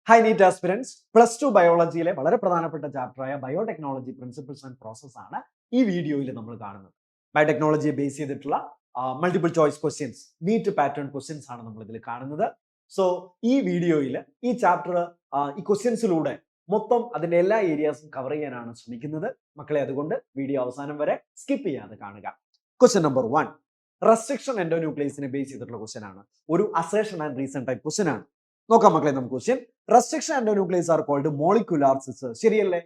High NEET aspirants +2 ബയോളജിയിലെ വളരെ പ്രധാനപ്പെട്ട ചാപ്റ്ററായ ബയോടെക്നോളജി പ്രിൻസിപ്പിൾസ് ആൻഡ് പ്രോസസ് ആണ് ഈ വീഡിയോയിൽ നമ്മൾ കാണുന്നത്. ബയോടെക്നോളജിയെ ബേസ് ചെയ്തിട്ടുള്ള multiple choice questions, NEET pattern questions ആണ് നമ്മൾ ഇതിൽ കാണുന്നത്. സോ ഈ വീഡിയോയിൽ ഈ ചാപ്റ്റർ ഈ ക്വസ്റ്റ്യൻസിലൂടെ മൊത്തം അതിന്റെ എല്ലാ ഏരിയാസും കവർ ചെയ്യാനാണ് ശ്രമിക്കുന്നത്. മക്കളെ, അതുകൊണ്ട് വീഡിയോ അവസാനം വരെ സ്കിപ്പ് ചെയ്യാതെ കാണുക. ക്വസ്റ്റ്യൻ നമ്പർ 1, റെസ്ട്രിക്ഷൻ എൻഡോന്യൂക്ലിയസിനെ ബേസ് ചെയ്തിട്ടുള്ള ക്വസ്റ്റ്യൻ ആണ്. ഒരു assertion and reason type question ആണ്. നോക്കാം മക്കളെ നമുക്ക് question. Restriction endonuclease are called molecular scissors. ശരിയല്ലേ?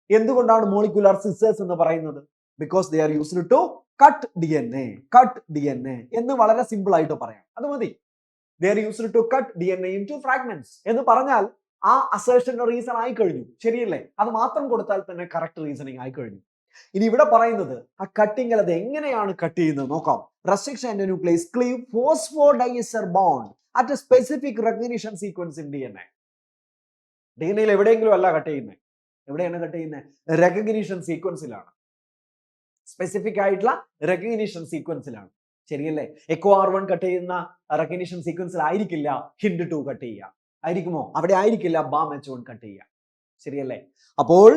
എന്തുകൊണ്ടാണ് മോളിക്യുലാർ സിസേഴ്സ് എന്ന് പറയുന്നത്? Because they are used to cut DNA എന്ന് വളരെ സിമ്പിൾ ആയിട്ട് പറയാം. അത് മതി. They are used to cut DNA into fragments എന്ന് പറഞ്ഞാൽ ആ അസേർഷന്റെ റീസൺ ആയി കഴിഞ്ഞു. ശരിയല്ലേ? അത് മാത്രം കൊടുത്താൽ തന്നെ കറക്റ്റ് റീസണിങ് ആയി കഴിഞ്ഞു. ഇനി ഇവിടെ പറയുന്നത് ആ കട്ടിങ്ങിൽ അത് എങ്ങനെയാണ് കട്ട് ചെയ്യുന്നത് നോക്കാം. Restriction endonuclease cleave phosphodiester bond at a specific recognition sequence in DNA. DNAയിൽ എവിടെയെങ്കിലും അല്ല കട്ട് ചെയ്യുന്നത്. എവിടെയാണ് കട്ട് ചെയ്യുന്നത്? റെക്കഗ്നിഷൻ സീക്വൻസിലാണ്. സ്പെസിഫിക് ആയിട്ടുള്ള റെക്കഗ്നിഷൻ സീക്വൻസിലാണ്. ശരിയല്ലേ? എക്കോ R1 കട്ട് ചെയ്യുന്ന റെക്കഗ്നിഷൻ സീക്വൻസിൽ ആയിരിക്കില്ല ഹിൻഡ് 2 കട്ട് ചെയ്യുക. ആയിരിക്കുമോ? അവിടെ ആയിരിക്കില്ല ബാം H1 കട്ട് ചെയ്യുക. ശരിയല്ലേ? അപ്പോൾ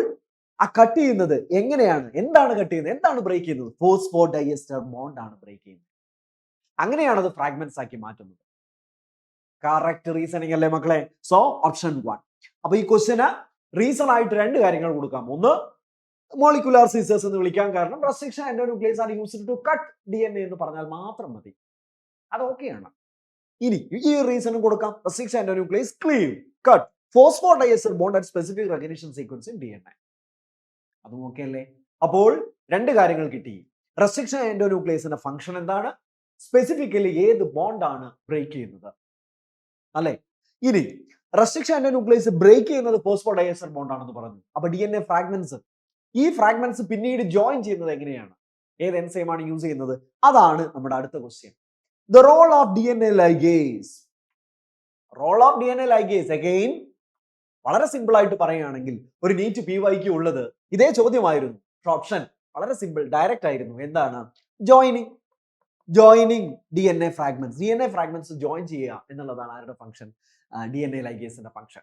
ആ കട്ട് ചെയ്യുന്നത് എങ്ങനെയാണ്? എന്താണ് കട്ട് ചെയ്യുന്നത്? എന്താണ് ബ്രേക്ക് ചെയ്യുന്നത്? ഫോസ്ഫോഡൈഎസ്റ്റർ ബോണ്ട് ആണ് ബ്രേക്ക് ചെയ്യുന്നത്. അങ്ങനെയാണ് അത് ഫ്രാഗ്മെന്റ്സ് ആക്കി മാറ്റുന്നത്. കറക്റ്റ് റീസണിങ് അല്ലേ മക്കളെ? So option 1. അപ്പൊ ഈ ക്വസ്റ്റ്യന് റീസൺ ആയിട്ട് രണ്ട് കാര്യങ്ങൾ കൊടുക്കാം. ഒന്ന്, മോളിക്യുലാർ സിസേഴ്സ് എന്ന് വിളിക്കാൻ കാരണം restriction endonuclease are used to cut DNA എന്ന് പറഞ്ഞാൽ മാത്രം മതി. അത് ഓക്കെയാണ്. ഇനി ഈ റീസണും കൊടുക്കാം. Restriction endonuclease cleave cut phosphodiester bond at specific recognition sequence in DNA. അതും ഓക്കെ അല്ലേ? അപ്പോൾ രണ്ട് കാര്യങ്ങൾ കിട്ടി. റെസ്ട്രിക്ഷൻ എൻഡോന്യൂക്ലിയസിന്റെ ഫംഗ്ഷൻ എന്താണ്? സ്പെസിഫിക്കലി ഏത് ബോണ്ടാണ് ബ്രേക്ക് ചെയ്യുന്നത് അല്ലെ? ഇനി റെസ്ട്രിക്ഷൻ എൻഡോന്യൂക്ലിയസ് ബ്രേക്ക് ചെയ്യുന്നത് ഫോസ്ഫോഡൈഎസ്റ്റർ ബോണ്ട് ആണെന്ന് പറഞ്ഞു. അപ്പൊ DNA ഫ്രാഗ്മെന്റ്സ്, ഈ ഫ്രാഗ്മെന്റ്സ് പിന്നീട് ജോയിൻ ചെയ്യുന്നത് എങ്ങനെയാണ്? ഏത് എൻസൈം ആണ് യൂസ് ചെയ്യുന്നത്? അതാണ് നമ്മുടെ അടുത്ത question. The role of DNA ligase. Role of DNA ligase again വളരെ സിമ്പിൾ ആയിട്ട് പറയുകയാണെങ്കിൽ ഒരു നീറ്റ് PYQ ഉള്ളത് ഇതേ ചോദ്യമായിരുന്നു. ഓപ്ഷൻ വളരെ സിമ്പിൾ, ഡയറക്റ്റ് ആയിരുന്നു. എന്താണ്? ജോയിനിങ് DNA ഫ്രാഗ്മെന്റ്സ് ജോയിൻ ചെയ്യുക എന്നുള്ളതാണ് ആരുടെ ഫംഗ്ഷൻ? DNA ലൈഗേസിന്റെ ഫംഗ്ഷൻ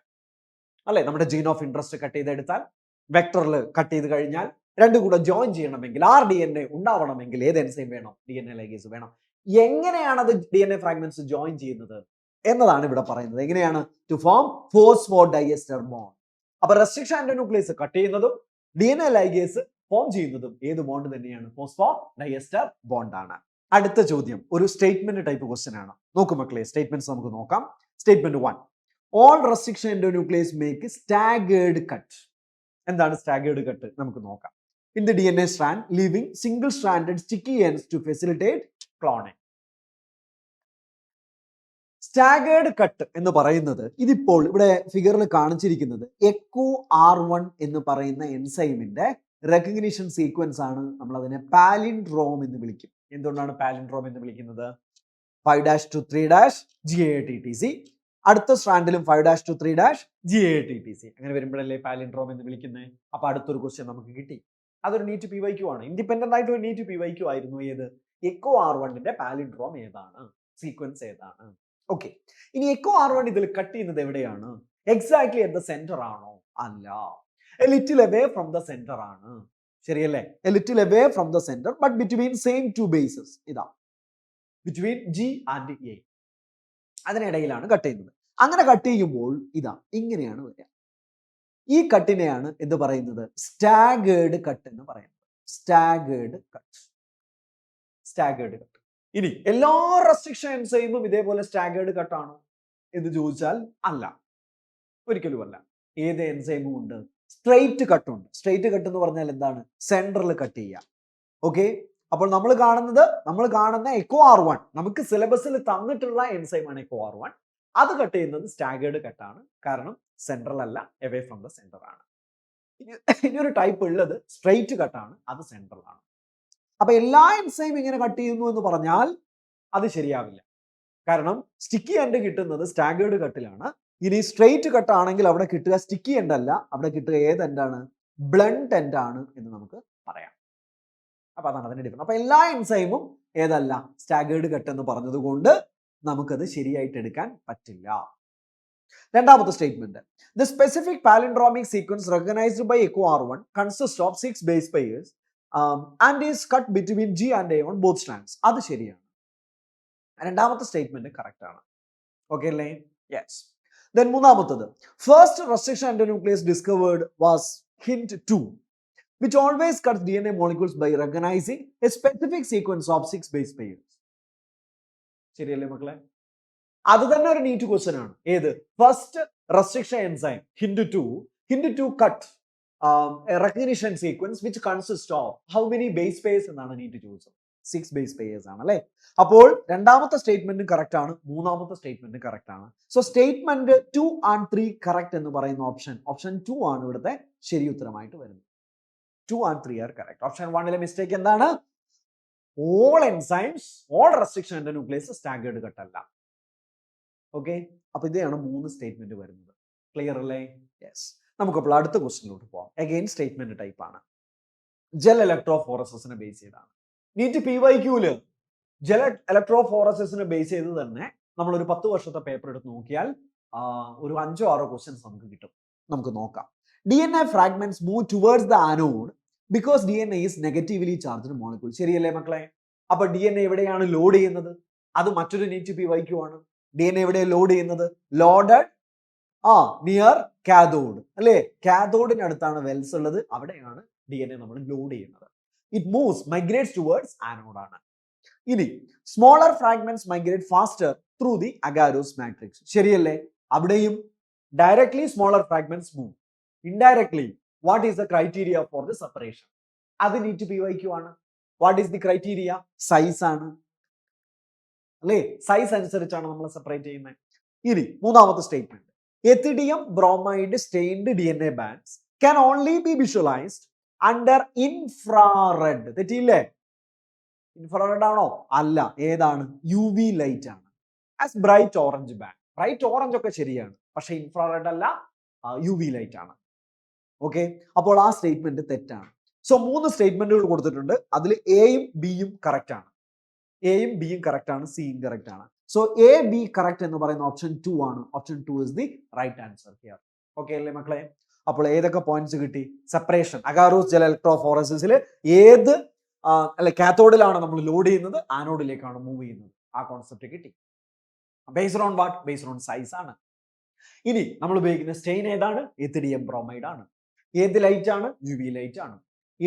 അല്ലെ? നമ്മുടെ ജീൻ ഓഫ് ഇൻട്രസ്റ്റ് കട്ട് ചെയ്തെടുത്താൽ വെക്ടറിൽ കട്ട് ചെയ്ത് കഴിഞ്ഞാൽ രണ്ടും കൂടെ ജോയിൻ ചെയ്യണമെങ്കിൽ DNA ഉണ്ടാവണമെങ്കിൽ ഏത് എൻസൈം വേണം? DNA ലൈഗേസ് വേണം. എങ്ങനെയാണ് അത് DNA ഫ്രാഗ്മെന്റ്സ് ജോയിൻ ചെയ്യുന്നത് എന്നതാണ് ഇവിടെ പറയുന്നത്. എങ്ങനെയാണ്? To form phosphodiester bond. അപ്പൊ റെസ്ട്രിക്ഷൻ എൻഡോന്യൂക്ലിയസ് കട്ട് ചെയ്യുന്നതും DNA ലൈഗേസ് ഫോം ചെയ്യുന്നതും ഏത് ബോണ്ട് തന്നെയാണ്? ഫോസ്ഫോഡൈഎസ്റ്റർ ബോണ്ട് ആണ്. അടുത്ത ചോദ്യം ഒരു സ്റ്റേറ്റ്മെന്റ് ടൈപ്പ് ക്വസ്റ്റ്യൻ ആണ്. നോക്കൂ മക്കളെ, സ്റ്റേറ്റ്മെന്റ്സ് നമുക്ക് നോക്കാം. Statement 1, all restriction endonuclease make staggered cut. എന്താണ് സ്റ്റാഗേർഡ് കട്ട്? നമുക്ക് നോക്കാം. In the DNA strand leaving single stranded sticky ends to facilitate cloning. Staggered cut എന്ന് പറയുന്നത് ഇതിപ്പോൾ ഇവിടെ ഫിഗറിൽ കാണിച്ചിരിക്കുന്നത് എക്കോ R1 എന്ന് പറയുന്ന എൻസൈമിന്റെ റെക്കഗ്നിഷൻ സീക്വൻസ് ആണ്. നമ്മൾ അതിനെ പാലിൻഡ്രോം എന്ന് വിളിക്കും. എന്തുകൊണ്ടാണ് പാലിൻഡ്രോം എന്ന് വിളിക്കുന്നത്? 5' to 3' GATTC. അടുത്ത സ്ട്രാൻഡിലും 5' to 3' GATTC. അങ്ങനെ വരുമ്പോഴല്ലേ പാലിൻഡ്രോം എന്ന് വിളിക്കുന്നത്. അപ്പൊ അടുത്തൊരു ക്വസ്റ്റ്യൻ നമുക്ക് കിട്ടി. അതൊരു നീറ്റ് PYQ ആണ്. ഇൻഡിപെൻഡന്റ് ആയിട്ട് ഒരു നീറ്റ് PYQ ആയിരുന്നു. ഏത്? എക്കോ R1ന്റെ പാലിൻഡ്രോം ഏതാണ്? സീക്വൻസ് ഏതാണ്? ഓക്കെ. ഇനി എക്കോ R1 ഇതിൽ കട്ട് ചെയ്യുന്നത് എവിടെയാണ്? എക്സാക്ട്ലി അറ്റ് ദ സെന്റർ ആണോ? അല്ല, a little away from the centre ആണ്. ശരിയല്ലേ? A little away from the centre but between same two bases. ഇതാ ബിറ്റ്വീൻ G ആൻഡ് A, അതിനിടയിലാണ് കട്ട് ചെയ്യുന്നത്. അങ്ങനെ കട്ട് ചെയ്യുമ്പോൾ ഇതാ ഇങ്ങനെയാണ് വരിക. ഈ കട്ടിനെയാണ് എന്ത് പറയുന്നത്? സ്റ്റാഗേർഡ് കട്ട് എന്ന് പറയുന്നത്. Staggered cut. ഇനി എല്ലാ റെസ്ട്രിക്ഷൻ എൻസൈമും ഇതേപോലെ സ്റ്റാഗേർഡ് കട്ട് ആണോ എന്ന് ചോദിച്ചാൽ അല്ല, ഒരിക്കലും അല്ല. ഏത് എൻസൈമും ഉണ്ട് സ്ട്രെയിറ്റ് കട്ട് ഉണ്ട്. സ്ട്രെയിറ്റ് കട്ട് എന്ന് പറഞ്ഞാൽ എന്താണ്? സെൻട്രൽ കട്ട് ചെയ്യുക. ഓക്കെ. അപ്പോൾ നമ്മൾ കാണുന്ന എക്കോ R1 നമുക്ക് സിലബസിൽ തന്നിട്ടുള്ള എൻസൈമാണ് എക്കോ R1. അത് കട്ട് ചെയ്യുന്നത് സ്റ്റാഗേർഡ് കട്ടാണ്. കാരണം സെൻട്രൽ അല്ല, എവേ ഫ്രം ദ സെന്റർ ആണ്. ഇനി ഒരു ടൈപ്പ് ഉള്ളത് സ്ട്രെയിറ്റ് കട്ടാണ്, അത് സെൻട്രൽ ആണ്. അപ്പൊ എല്ലാ എൻസൈം ഇങ്ങനെ കട്ട് ചെയ്യുന്നു എന്ന് പറഞ്ഞാൽ അത് ശരിയാവില്ല. കാരണം സ്റ്റിക്കി എൻഡ് കിട്ടുന്നത് സ്റ്റാഗേർഡ് കട്ടിലാണ്. ഇനി സ്ട്രെയിറ്റ് കട്ട് ആണെങ്കിൽ അവിടെ കിട്ടുക സ്റ്റിക്കി എൻഡ് അല്ല, അവിടെ കിട്ടുക ഏത് എൻഡാണ്? ബ്ലണ്ട് എൻഡ് ആണ് എന്ന് നമുക്ക് പറയാം. അപ്പൊ അതാണ് അതിന്റെ ഡിഫറൻസ്. അപ്പൊ എല്ലാ എൻസൈമും ഏതല്ല? സ്റ്റാഗേർഡ് കട്ട് എന്ന് പറഞ്ഞതുകൊണ്ട് നമുക്കത് ശരിയായിട്ട് എടുക്കാൻ പറ്റില്ല. രണ്ടാമത്തെ statement, the specific palindromic sequence recognized by Eco R1 consist of 6 base pairs and is cut between G and A on both strands. അത് ശരിയാണ്. രണ്ടാമത്തെ സ്റ്റേറ്റ്മെന്റ് കറക്റ്റ് ആണ്. ഓക്കെ അല്ലേ? യെസ്. ദെൻ മൂന്നാമത്തത്, first restriction endonuclease discovered was Hind 2 which always cuts DNA molecules by recognizing a specific sequence of 6 base pairs. ശരിയല്ലേ മക്കളെ? അത് തന്നെ ഒരു നീറ്റ് ക്വസ്റ്റ്യൻ ആണ്. ഏത്? First restriction enzyme hint 2 cut recognition sequence which consist of how many base pairs എന്നാണ് NEET ചോദിച്ചത്. 6 base pairs ആണ് അല്ലേ? അപ്പോൾ രണ്ടാമത്തെ സ്റ്റേറ്റ്മെന്റ് കറക്റ്റ് ആണ്, മൂന്നാമത്തെ സ്റ്റേറ്റ്മെന്റ് കറക്റ്റ് ആണ്. സോ സ്റ്റേറ്റ്മെന്റ് 2 and 3 കറക്റ്റ് എന്ന് പറയുന്ന ഓപ്ഷൻ 2 ആണ് ഇവിടുത്തെ ശരി ഉത്തരമായിട്ട് വരുന്നത്. 2 and 3 are correct. Option 1 mistake എന്താണ്? All enzymes, all restriction endonuclease staggered cut അല്ല. ഓക്കെ, അപ്പൊ ഇതാണ് 3 സ്റ്റേറ്റ്മെന്റ് വരുന്നത്. ക്ലിയർ അല്ലേ? യെസ്. നമുക്കപ്പോൾ അടുത്ത ക്വസ്റ്റ്യനിലോട്ട് പോകാം. അഗൈൻ സ്റ്റേറ്റ്മെന്റ് ടൈപ്പ് ആണ്. ജെൽ ഇലക്ട്രോഫോറസിസിനെ ബേസ് ചെയ്താണ്. നീറ്റ് PYQല് ജെൽ ഇലക്ട്രോഫോറസിസിനെ ബേസ് ചെയ്ത് തന്നെ നമ്മൾ ഒരു 10 വർഷത്തെ പേപ്പർ എടുത്ത് നോക്കിയാൽ ഒരു 5-6 ക്വസ്റ്റ്യൻസ് നമുക്ക് കിട്ടും. നമുക്ക് നോക്കാം. DNA fragments move towards the anode because DNA is negatively charged molecule. ശരിയല്ലേ മക്കളെ? അപ്പൊ DNA എവിടെയാണ് ലോഡ് ചെയ്യുന്നത്? അത് മറ്റൊരു നീറ്റ് PYQ ആണ്. DNA എവിടെ ലോഡ് ചെയ്യുന്നത്? ലോഡഡ് നിയർ കാഥോഡ് അല്ലേ? കാഥോഡിനടുത്താണ് വെൽസ് ഉള്ളത്, അവിടെയാണ് DNA നമ്മൾ ലോഡ് ചെയ്യുന്നത്. It moves migrates towards anode ആണ്. ഇനി smaller fragments migrate faster through the agarose matrix. ശരിയല്ലേ? അവിടെയും directly smaller fragments move. Indirectly, what is the criteria for the separation? അത് നീറ്റ് PYQ ആണ്. What is the criteria? Size ആണ് അല്ലേ? Size അനുസരിച്ചാണ് നമ്മൾ സെപ്പറേറ്റ് ചെയ്യുന്നത്. ഇനി മൂന്നാമത്തെ statement, ethidium bromide stained DNA bands can only be visualized under infrared. തെറ്റിയില്ലേ? ഇൻഫ്രാറെഡ് ആണോ? അല്ല. ഏതാണ്? UV ലൈറ്റ് ആണ്. As bright orange band. Bright orange ഒക്കെ ശരിയാണ്, പക്ഷെ ഇൻഫ്രാറെഡ് അല്ല, UV ലൈറ്റ് ആണ്. ഓക്കെ, അപ്പോൾ ആ സ്റ്റേറ്റ്മെന്റ് തെറ്റാണ്. സോ 3 സ്റ്റേറ്റ്മെന്റുകൾ കൊടുത്തിട്ടുണ്ട്. അതിൽ എയും ബിയും കറക്റ്റ് ആണ്. എയും ബിയും കറക്റ്റ് ആണ്, സി ഇൻകറക്റ്റ് ആണ്. സോ എ ബി കറക്റ്റ് എന്ന് പറയുന്ന ഓപ്ഷൻ 2 ആണ്. Option 2 is the right answer here. Okay അല്ലേ മക്കളെ? അപ്പോൾ ഏതൊക്കെ പോയിന്റ്സ് കിട്ടി? സെപ്പറേഷൻ, അഗാരോസ് ജെൽ ഇലക്ട്രോഫോറസിസിൽ ഏത് അല്ലെ കാത്തോഡിലാണ് നമ്മൾ ലോഡ് ചെയ്യുന്നത്, ആനോഡിലേക്കാണ് മൂവ് ചെയ്യുന്നത്. ആ കോൺസെപ്റ്റ് കിട്ടി. Based on what? Based on size ആണ്. ഇനി നമ്മൾ ഉപയോഗിക്കുന്ന സ്റ്റെയിൻ ഏതാണ്? എത്തിഡിയം ബ്രോമൈഡ് ആണ്. ഏത് ലൈറ്റ് ആണ്? UV ലൈറ്റ് ആണ്.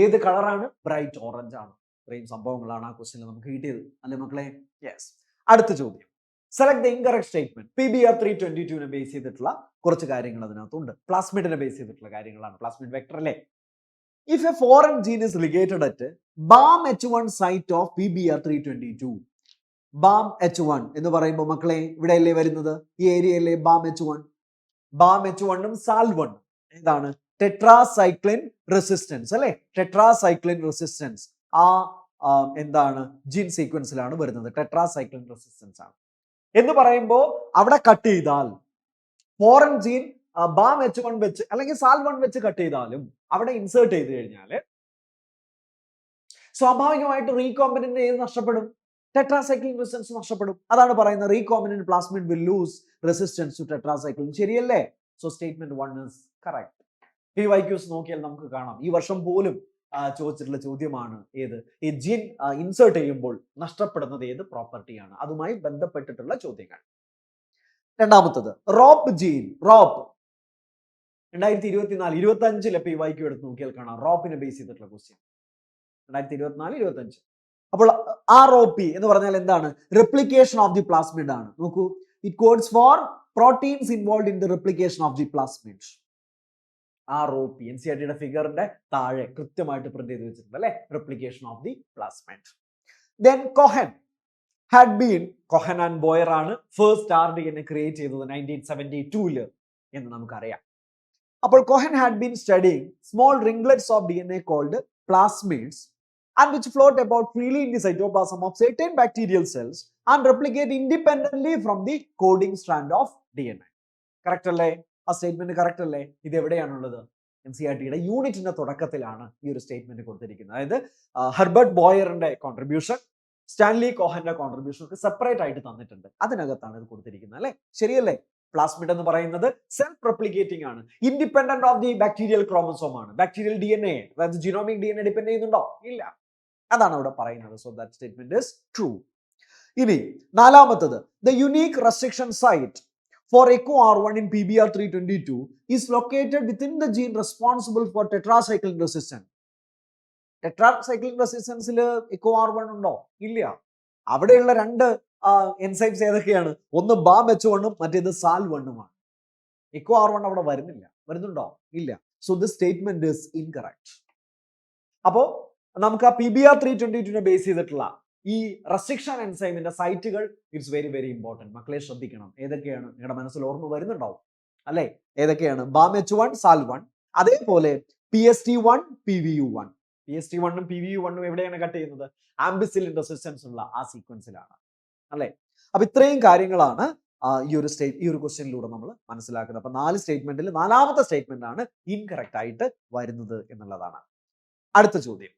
ഏത് കളറാണ്? ബ്രൈറ്റ് ഓറഞ്ച് ആണ്. ഇത്രയും സംഭവങ്ങളാണ് ആ ക്വസ്റ്റ്യനിൽ നമുക്ക് കിട്ടിയത് അല്ലെ മക്കളെ? യെസ്. അടുത്ത ചോദ്യം, select the incorrect statement. PBr 322 base ചെയ്തിട്ടുള്ള കുറച്ച് കാര്യങ്ങൾ അതിനകത്തുണ്ട്. പ്ലാസ്മിഡിനെ ബേസ് ചെയ്തിട്ടുള്ള കാര്യങ്ങളാണ്. പ്ലാസ്മിഡ് വെക്ടർ അല്ലേ? If a foreign gene is ligated at BAM H1 site of PBr 322. BAM H1 എന്ന് പറയുമ്പോൾ മക്കളെ ഇവിടെ അല്ലേ വരുന്നത്? ഈ ഏരിയയിലെ BAM H1. BAM H1 ഉം SAL1 ഏതാണ്? ടെട്രാസൈക്ലിൻ റെസിസ്റ്റൻസ് അല്ലെ? ടെട്രാസൈക്ലിൻ റെസിസ്റ്റൻസ് എന്താണ്? ജീൻ സീക്വൻസിലാണ് വരുന്നത്. ടെട്രാസൈക്ലിൻ റെസിസ്റ്റൻസ് ആണ് എന്ന് പറയുമ്പോൾ അവിടെ കട്ട് ചെയ്താൽ ഫോറിൻ ജീൻ BAM H1 വെച്ച് അല്ലെങ്കിൽ SAL1 വെച്ച് കട്ട് ചെയ്താലും അവിടെ ഇൻസേർട്ട് ചെയ്ത് കഴിഞ്ഞാൽ സ്വാഭാവികമായിട്ട് റീകോമ്പിനന്റ് ഏത് നഷ്ടപ്പെടും? ടെട്രാസൈക്ലിൻ റെസിസ്റ്റൻസ് നഷ്ടപ്പെടും. അതാണ് പറയുന്നത് recombinant plasmid will lose resistance to tetracycline. ശരിയല്ലേ? So statement 1 is correct. PYQs നോക്കിയാൽ നമുക്ക് കാണാം, ഈ വർഷം പോലും ചോദിച്ചിട്ടുള്ള ചോദ്യമാണ് ഏത്? ഈ ജീൻ ഇൻസേർട്ട് ചെയ്യുമ്പോൾ നഷ്ടപ്പെടുന്നത് ഏത് പ്രോപ്പർട്ടിയാണ്? അതുമായി ബന്ധപ്പെട്ടിട്ടുള്ള ചോദ്യങ്ങൾ. രണ്ടാമത്തത്, റോപ്പ് ജീൻ. റോപ്പ് 2024-25 PYQ എടുത്ത് നോക്കിയാൽ കാണാം, റോപ്പിനെ ബേസ് ചെയ്തിട്ടുള്ള ക്വസ്റ്റ്യൻ. 2024-25. അപ്പോൾ ROP എന്ന് പറഞ്ഞാൽ എന്താണ്? റെപ്ലിക്കേഷൻ ഓഫ് ദി പ്ലാസ്മിഡ് ആണ്. നോക്കൂ, it codes for proteins involve in the replication of the plasmid. ROP NCERT ഫിഗറിന്റെ താഴെ കൃത്യമായിട്ട് പ്രിന്റ് ചെയ്ത് വെച്ചിട്ടുണ്ട് അല്ലെ? Replication of the plasmid. Then Cohen and Boyer ആണ് ഫസ്റ്റ് RDNA ക്രിയേറ്റ് ചെയ്തത് 1972 എന്ന് നമുക്കറിയാം. അപ്പോൾ Cohen had been studying small ringlets of DNA called plasmids and which float about freely in the cytoplasm of certain bacterial cells and replicate independently from the coding strand of DNA. Correct അല്ലേ? ആ statement correct അല്ലേ? ഇത് എവിടെയാണുള്ളത്? NCERTയുടെ യൂണിറ്റിന്റെ തുടക്കത്തിലാണ് ഈ ഒരു statement കൊടുത്തിരിക്കുന്നത്. അതായത് Herbert ബോയറിന്റെ contribution, Stanley കോഹന്റെ contribution ഒക്കെ സെപ്പറേറ്റ് ആയിട്ട് തന്നിട്ടുണ്ട്. അതിനകത്താണ് ഇത് കൊടുത്തിരിക്കുന്നത് അല്ലെ? ശരിയല്ലേ? പ്ലാസ്മിഡ് എന്ന് പറയുന്നത് സെൽഫ് റെപ്ലിക്കേറ്റിംഗ് ആണ്, independent of the bacterial chromosome ആണ്. ബാക്ടീരിയൽ DNA, അതായത് ജിനോമിക് DNA ഡിപെൻഡ് ചെയ്യുന്നുണ്ടോ? ഇല്ല. അതാണ് അവിടെ പറയുന്നത്. So that statement is true. ഇനി നാലാമത്തത്, the unique restriction site for echo R1 in PBR322 is located within the gene responsible for tetracycline resistance. Tetracycline റെസിസ്റ്റൻസിൽ echo R1 ഉണ്ടോ? ഇല്ല. അവിടെയുള്ള രണ്ട് എൻസൈംസ് ഏതൊക്കെയാണ്? ഒന്ന് BAM-H1 മറ്റേത് SAL1 ആണ്. echo R1 അവിടെ വരുന്നില്ല. വരുന്നുണ്ടോ? ഇല്ല. So this statement is incorrect. അപ്പോ നമുക്ക് ആ PBR322 ബേസ് ചെയ്തിട്ടുള്ള ഈ റെസ്ട്രിക്ഷൻ എൻസൈമിന്റെ സൈറ്റുകൾ ഇറ്റ്സ് വെരി വെരി ഇമ്പോർട്ടന്റ്. മക്കളെ ശ്രദ്ധിക്കണം. ഏതൊക്കെയാണ്? നിങ്ങളുടെ മനസ്സിൽ ഓർമ്മ വരുന്നുണ്ടാവും അല്ലെ? ഏതൊക്കെയാണ്? BAM-H1, SAL1, അതേപോലെ PST1, PVU1. PST1 ഉം PVU1 ഉം എവിടെയാണ് കട്ട് ചെയ്യുന്നത്? ആംബിസിലിൻ റെസിസ്റ്റൻസ് ഉള്ള ആ സീക്വൻസിലാണ് അല്ലെ? അപ്പൊ ഇത്രയും കാര്യങ്ങളാണ് ഈ ഒരു ക്വസ്റ്റ്യനിലൂടെ നമ്മൾ മനസ്സിലാക്കുന്നത്. അപ്പൊ 4 സ്റ്റേറ്റ്മെന്റിൽ 4ാമത്തെ സ്റ്റേറ്റ്മെന്റ് ആണ് ഇൻകറക്റ്റ് ആയിട്ട് വരുന്നത് എന്നുള്ളതാണ്. അടുത്ത ചോദ്യം,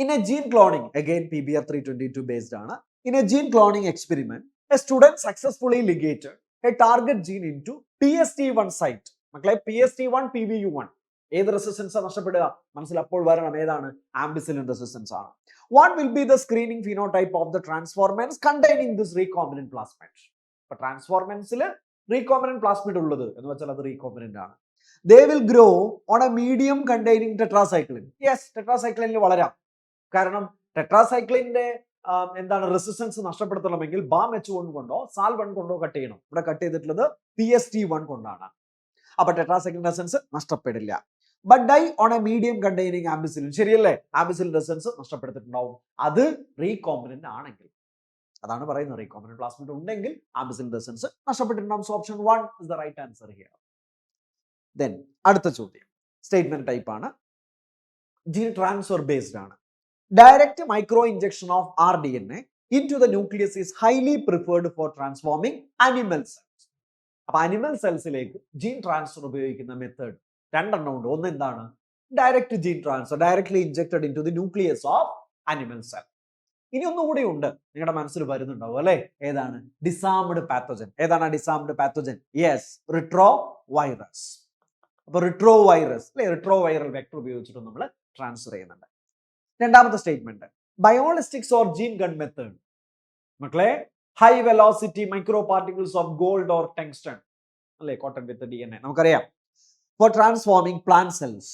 in a gene cloning, again PBR322 based ആണ്. In a gene cloning experiment, a student successfully ligated a target gene into PST1 site. മക്കളെ PST1, PVU1 ഏത് റെസിസ്റ്റൻസ് നഷ്ടപ്പെടുക? മനസ്സിൽ അപ്പോൾ വരണം ഏതാണ്? ആംബിസിലിൻ റെസിസ്റ്റൻസ് ആണ്. What will be the screening phenotype of the transformants containing this recombinant plasmid? അപ്പൊ ട്രാൻസ്ഫോർമൻസിൽ recombinant plasmid ഉള്ളത് എന്ന് വെച്ചാൽ അത് recombinant ആണ്. They will grow on a medium containing tetracycline. Yes, tetracycline വളരാം. കാരണം ടെട്രാസൈക്ലിന്റെ എന്താണ് റെസിസ്റ്റൻസ് നഷ്ടപ്പെടുത്തണമെങ്കിൽ BAM-H1 കൊണ്ടോ SAL1 കൊണ്ടോ കട്ട് ചെയ്യണം. ഇവിടെ കട്ട് ചെയ്തിട്ടുള്ളത് PST1 കൊണ്ടാണ്. അപ്പൊ ടെട്രാസൈക്ലിൻ റെസിസ്റ്റൻസ് നഷ്ടപ്പെടില്ല. But die on a medium containing ampicillin. ശരിയല്ലേ? ആംബിസിലിൻ റെസിസ്റ്റൻസ് നഷ്ടപ്പെടുത്തിട്ടുണ്ടാവും. അത് റീകോംബിനന്റ് ആണെങ്കിൽ. അതാണ് പറയുന്നത്. റീകോംബിനന്റ് പ്ലാസ്മിഡ് ഉണ്ടെങ്കിൽ ആംബിസിലിൻ റെസിസ്റ്റൻസ് നഷ്ടപ്പെട്ടിട്ടുണ്ടാവും. So option 1 is the right answer here. Then അടുത്ത ചോദ്യം സ്റ്റേറ്റ്മെന്റ് ടൈപ്പ് ആണ്, ജീൻ ട്രാൻസ്ഫർ ബേസ്ഡ് ആണ്. Direct micro injection of rDNA into the nucleus is highly preferred for transforming animal cells. അപ്പൊ animal സെൽസിലേക്ക് gene transfer ഉപയോഗിക്കുന്ന method രണ്ടെണ്ണം ഉണ്ട്. ഒന്ന് എന്താണ്? Direct gene transfer, directly injected into the nucleus of animal cell. ഇനി ഒന്നുകൂടി ഉണ്ട്, നിങ്ങളുടെ മനസ്സിൽ വരുന്നുണ്ടാവും അല്ലെ? ഏതാണ്? Disarmed pathogen. ഏതാണ് disarmed pathogen? Yes, retro virus. അപ്പൊ റിട്രോ വൈറസ് അല്ലെ, റിട്രോ വൈറൽ വെക്ടർ ഉപയോഗിച്ചിട്ട് നമ്മൾ ട്രാൻസ്ഫർ ചെയ്യുന്നുണ്ട്. രണ്ടാമത്തെ statement, biolistics or gene gun method. മക്കളെ, high velocity micro particles of gold or tungsten അല്ലെ, കോട്ടൺ വിത്ത് DNA നമുക്കറിയാം, ഫോർ ട്രാൻസ്ഫോമിംഗ് പ്ലാന്റ് സെൽസ്.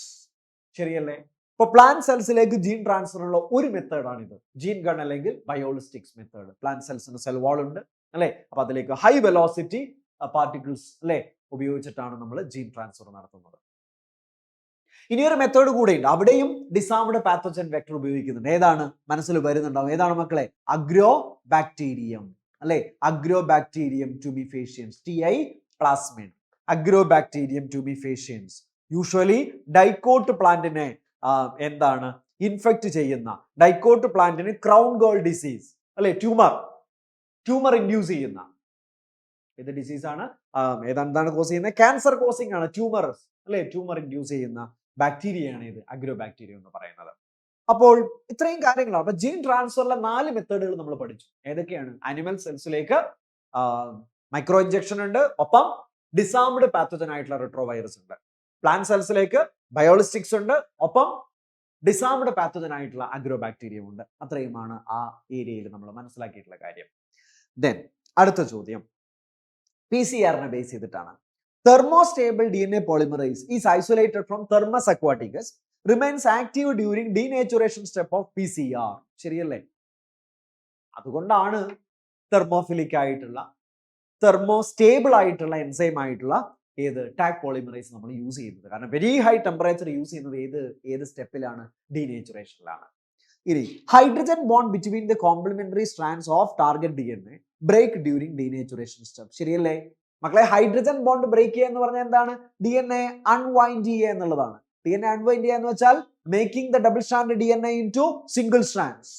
ശരിയല്ലേ? ഇപ്പൊ പ്ലാന്റ് സെൽസിലേക്ക് ജീൻ ട്രാൻസ്ഫർ ഉള്ള ഒരു മെത്തേഡാണ് ഇത്, ജീൻ ഗൺ അല്ലെങ്കിൽ ബയോളിസ്റ്റിക്സ് മെത്തേഡ്. പ്ലാന്റ് സെൽസിന് സെൽ വാൾ ഉണ്ട് അല്ലെ, അപ്പൊ അതിലേക്ക് ഹൈ വെലോസിറ്റി പാർട്ടിക്കിൾസ് അല്ലെ ഉപയോഗിച്ചിട്ടാണ് നമ്മൾ ജീൻ ട്രാൻസ്ഫർ നടത്തുന്നത്. ഇനിയൊരു മെത്തേഡ് കൂടെ ഉണ്ട്, അവിടെയും ഡിസാംഡ് പാത്തോജൻ വെക്ടർ ഉപയോഗിക്കുന്നുണ്ട്. ഏതാണ്? മനസ്സിൽ വരുന്നുണ്ടാവും. ഏതാണ് മക്കളെ? അഗ്രോ ബാക്ടീരിയം അല്ലെ, agrobacterium tumefaciens, TI plasmid, agrobacterium tumefaciens. Usually dicot പ്ലാന്റിനെ എന്താണ് ഇൻഫെക്ട് ചെയ്യുന്ന, ഡൈക്കോട്ട് പ്ലാന്റിന് ക്രൗൺ ഗേൾ ഡിസീസ് അല്ലെ, ട്യൂമർ ഇൻഡ്യൂസ് ചെയ്യുന്ന ഏത് ഡിസീസ് ആണ്? ഏതാണ് കോസ് ചെയ്യുന്നത്? ക്യാൻസർ കോസിംഗ് ആണ്, ട്യൂമറസ് അല്ലെ, ട്യൂമർ ഇൻഡ്യൂസ് ചെയ്യുന്ന ബാക്ടീരിയയാണ് ഇത് അഗ്രോ ബാക്ടീരിയ എന്ന് പറയുന്നത്. അപ്പോൾ ഇത്രയും കാര്യങ്ങളാണ്. അപ്പൊ ജീൻ ട്രാൻസ്ഫറിലെ 4 മെത്തേഡുകൾ നമ്മൾ പഠിച്ചു. ഏതൊക്കെയാണ്? അനിമൽ സെൽസിലേക്ക് മൈക്രോ ഇഞ്ചക്ഷൻ ഉണ്ട്, ഒപ്പം ഡിസാംഡ് പാത്തോജൻ ആയിട്ടുള്ള റിട്രോ വൈറസ് ഉണ്ട്. പ്ലാന്റ് സെൽസിലേക്ക് ബയോളിസ്റ്റിക്സ് ഉണ്ട്, ഒപ്പം ഡിസാംഡ് പാത്തോജൻ ആയിട്ടുള്ള അഗ്രോ ബാക്ടീരിയം ഉണ്ട്. അത്രയുമാണ് ആ ഏരിയയിൽ നമ്മൾ മനസ്സിലാക്കിയിട്ടുള്ള കാര്യം. ദെൻ അടുത്ത ചോദ്യം PCR-നെ ബേസ് ചെയ്തിട്ടാണ്. Thermostable DNA polymerase is isolated from Thermus aquaticus, remains active during denaturation step of PCR. ശരിയല്ലേ? അതുകൊണ്ടാണ് തെർമോഫിലിക് ആയിട്ടുള്ള, തെർമോസ്റ്റേബിൾ ആയിട്ടുള്ള എൻസൈം ആയിട്ടുള്ള ഏത് ടാഗ് പോളിമറേസ് നമ്മൾ യൂസ് ചെയ്യുന്നത്. കാരണം വെരി ഹൈ ടെമ്പറേച്ചർ യൂസ് ചെയ്യുന്നത് ഏത് സ്റ്റെപ്പിലാണ്? ഡീനേച്ചുറേഷനിലാണ്. ഇനി hydrogen bond between the complementary strands of target DNA break during denaturation step. ശരിയല്ലേ മക്കളെ? ഹൈഡ്രജൻ ബോണ്ട് ബ്രേക്ക് ചെയ്യുക എന്ന് പറഞ്ഞാൽ എന്താണ്? DNA അൺവൈൻഡ് ചെയ്യുക എന്നുള്ളതാണ്. DNA അൺവൈൻഡ് ചെയ്യുക എന്ന് വെച്ചാൽ making the double strand DNA into single strands.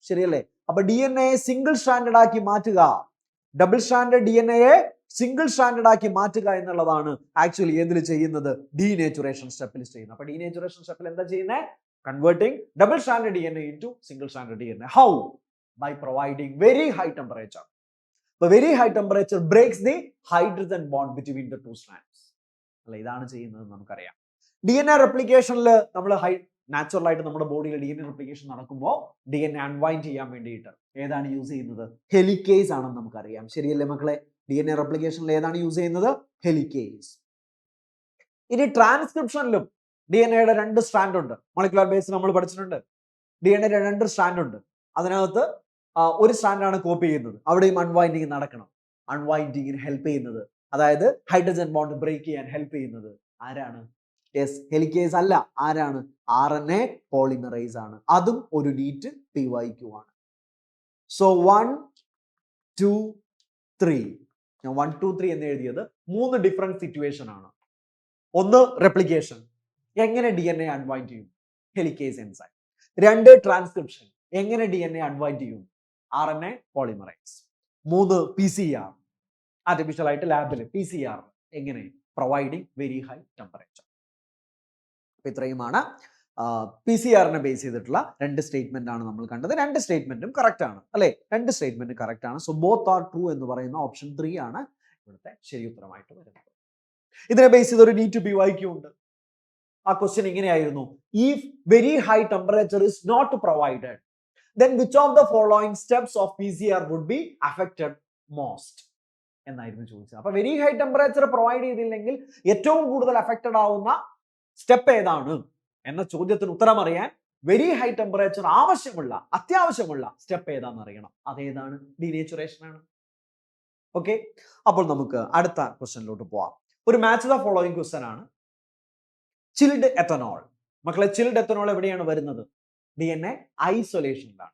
ശരിയല്ലേ? അപ്പൊ DNA സിംഗിൾ സ്ട്രാൻഡഡ് ആക്കി മാറ്റുക, double stranded DNA single stranded ആക്കി മാറ്റുക എന്നുള്ളതാണ് ആക്ച്വലി ഏതിൽ ചെയ്യുന്നത്? ഡീനേച്ചുറേഷൻ സ്റ്റെപ്പിൽ ചെയ്യുന്നത്. അപ്പൊ ഡീനേച്ചുറേഷൻ സ്റ്റെപ്പിൽ എന്താ ചെയ്യുന്നത്? Converting double stranded DNA into single stranded DNA. How? By providing very high temperature. ഇപ്പൊ very high temperature breaks the hydrogen bond between the two strands. അല്ല, ഇതാണ് ചെയ്യുന്നത് നമുക്കറിയാം. DNA റെപ്ലിക്കേഷനിൽ നമ്മൾ നാച്ചുറൽ ആയിട്ട് നമ്മുടെ ബോഡിയിൽ DNA റെപ്ലിക്കേഷൻ നടക്കുമ്പോൾ DNA അൺവൈൻഡ് ചെയ്യാൻ വേണ്ടിയിട്ട് ഏതാണ് യൂസ് ചെയ്യുന്നത്? ഹെലിക്കേസ് ആണെന്ന് നമുക്കറിയാം. ശരിയല്ലേ മക്കളെ? DNA റെപ്ലിക്കേഷനിൽ ഏതാണ് യൂസ് ചെയ്യുന്നത്? ഹെലിക്കേസ്. ഇനി ട്രാൻസ്ക്രിപ്ഷനിലും DNA-യുടെ 2 സ്ട്രാൻഡ് ഉണ്ട്. മോളിക്കുലർ ബേസ് നമ്മൾ പഠിച്ചിട്ടുണ്ട്. DNA-യുടെ 2 സ്ട്രാൻഡ് ഉണ്ട്. അതിനകത്ത് ഒരു സ്ട്രാൻഡാണ് കോപ്പി ചെയ്യുന്നത്. അവിടെയും അൺവൈൻഡിങ് നടക്കണം. അൺവൈൻഡിങ്ങിന് ഹെൽപ്പ് ചെയ്യുന്നത്, അതായത് ഹൈഡ്രജൻ ബോണ്ട് ബ്രേക്ക് ചെയ്യാൻ ഹെൽപ്പ് ചെയ്യുന്നത് ആരാണ്? യെസ്, ഹെലിക്കേസ് അല്ല. ആരാണ്? RNA പോളിമറൈസ് ആണ്. അതും ഒരു നീറ്റ് PYQ ആണ്. സോ 1 2 3 ഞാൻ 1 2 3 എന്ന് എഴുതിയത് 3 ഡിഫറെന്റ് സിറ്റുവേഷൻ ആണ്. ഒന്ന് റെപ്ലിക്കേഷൻ, എങ്ങനെ DNA അൺവൈൻഡ് ചെയ്യും? Helicase enzyme. 2 ട്രാൻസ്ക്രിപ്ഷൻ, എങ്ങനെ DNA അൺവൈൻഡ് ചെയ്യും? RNA polymerase. 3 PCR, ആർട്ടിഫിഷ്യൽ ആയിട്ട് ലാബിൽ PCR എങ്ങനെ? Providing very high temperature. അപ്പൊ ഇത്രയുമാണ് PCR-നെ ബേസ് ചെയ്തിട്ടുള്ള 2 സ്റ്റേറ്റ്മെന്റ് ആണ് നമ്മൾ കണ്ടത്. 2 സ്റ്റേറ്റ്മെന്റും കറക്റ്റ് ആണ് അല്ലെ? 2 സ്റ്റേറ്റ്മെന്റ് കറക്റ്റ് ആണ്. സോ ബോത്ത് ആർ ട്രൂ എന്ന് പറയുന്ന ഓപ്ഷൻ 3 ആണ് ഇവിടുത്തെ ശരി ഉത്തരമായിട്ട് വരുന്നത്. ഇതിനെ ബേസ് ചെയ്ത് ഒരു നീറ്റ് PYQ ഉണ്ട്. ആ ക്വസ്റ്റ്യൻ ഇങ്ങനെയായിരുന്നു: if very high temperature is not provided, then which of the following steps of PCR would be affected most എന്നായിരുന്നു ചോദിച്ചത്. അപ്പൊ വെരി ഹൈ ടെമ്പറേച്ചർ പ്രൊവൈഡ് ചെയ്തില്ലെങ്കിൽ ഏറ്റവും കൂടുതൽ അഫക്റ്റഡ് ആവുന്ന സ്റ്റെപ്പ് ഏതാണ് എന്ന ചോദ്യത്തിന് ഉത്തരം അറിയാൻ വെരി ഹൈ ടെമ്പറേച്ചർ അത്യാവശ്യമുള്ള സ്റ്റെപ്പ് ഏതാണെന്ന് അറിയണം. അതേതാണ്? ഡീനേച്ചുറേഷൻ ആണ്. ഓക്കെ, അപ്പോൾ നമുക്ക് അടുത്ത ക്വസ്റ്റ്യനിലോട്ട് പോവാം. ഒരു മാച്ച് ദ ഫോളോയിങ് ക്വസ്റ്റ്യൻ ആണ്. Chilled ethanol. മക്കളെ, ചിൽഡ് എത്തനോൾ എവിടെയാണ് വരുന്നത്? DNA ഐസൊലേഷനിലാണ്.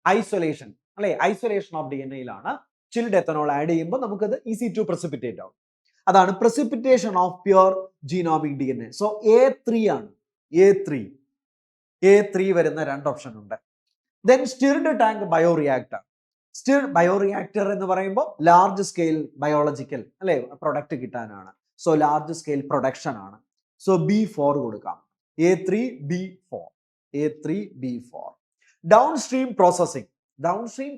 ഐസൊലേഷൻ അല്ലെ? ഐസൊലേഷൻ ഓഫ് DNA-യിലാണ് ചിൽഡ് എത്തനോൾ ആഡ് ചെയ്യുമ്പോൾ നമുക്കത് ഈസി ടു പ്രസിപ്പിറ്റേറ്റ് ആവും. അതാണ് precipitation of pure genomic DNA. So A3 ആണ്. A3 വരുന്ന 2 ഓപ്ഷൻ ഉണ്ട്. Then stirred tank bioreactor. Stirred bioreactor എന്ന് പറയുമ്പോൾ ലാർജ് സ്കെയിൽ ബയോളജിക്കൽ അല്ലെ പ്രൊഡക്റ്റ് കിട്ടാനാണ്. സോ ലാർജ് സ്കെയിൽ പ്രൊഡക്ഷൻ ആണ്. സോ B4 കൊടുക്കാം. A3 B4. Down stream